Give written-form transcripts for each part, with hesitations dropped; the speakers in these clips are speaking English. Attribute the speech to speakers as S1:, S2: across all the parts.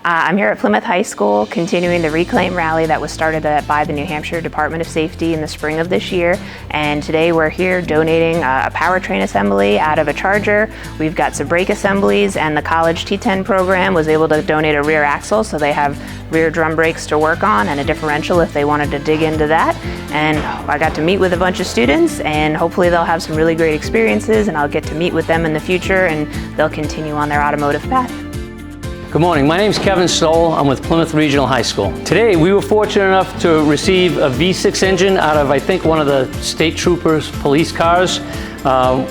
S1: I'm here at Plymouth High School continuing the Reclaim Rally that was started by the New Hampshire Department of Safety in the spring of this year. And today we're here donating a powertrain assembly out of a Charger. We've got some brake assemblies, and the college T10 program was able to donate a rear axle, so they have rear drum brakes to work on and a differential if they wanted to dig into that. And I got to meet with a bunch of students, and hopefully they'll have some really great experiences, and I'll get to meet with them in the future and they'll continue on their automotive path.
S2: Good morning, my name is Kevin Stoll. I'm with Plymouth Regional High School. Today we were fortunate enough to receive a V6 engine out of, I think, one of the state troopers' police cars.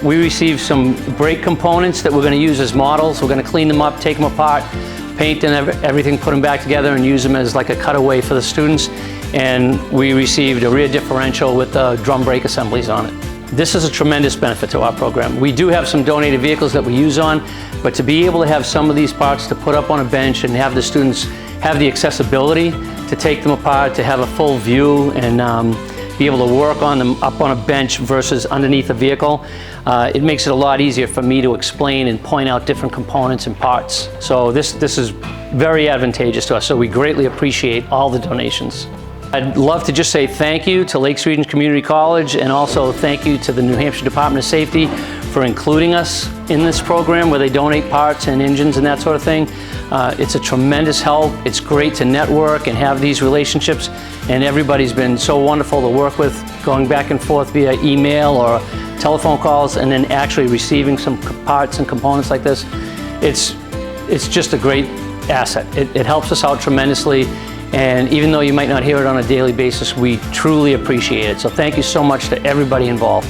S2: We received some brake components that we're going to use as models. We're going to clean them up, take them apart, paint and everything, put them back together and use them as like a cutaway for the students. And we received a rear differential with drum brake assemblies on it. This is a tremendous benefit to our program. We do have some donated vehicles that we use on, but to be able to have some of these parts to put up on a bench and have the students have the accessibility to take them apart, to have a full view and be able to work on them up on a bench versus underneath a vehicle, it makes it a lot easier for me to explain and point out different components and parts. So this is very advantageous to us, so we greatly appreciate all the donations. I'd love to just say thank you to Lakes Region Community College, and also thank you to the New Hampshire Department of Safety for including us in this program where they donate parts and engines and that sort of thing. It's a tremendous help. It's great to network and have these relationships, and everybody's been so wonderful to work with, going back and forth via email or telephone calls, and then actually receiving some parts and components like this. It's just a great asset. It helps us out tremendously. And even though you might not hear it on a daily basis, we truly appreciate it. So thank you so much to everybody involved.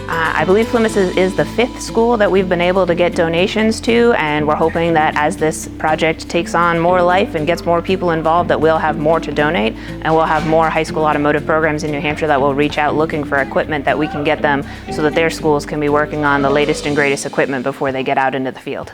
S1: I believe Plymouth is the 5th school that we've been able to get donations to, and we're hoping that as this project takes on more life and gets more people involved, that we'll have more to donate, and we'll have more high school automotive programs in New Hampshire that will reach out looking for equipment that we can get them so that their schools can be working on the latest and greatest equipment before they get out into the field.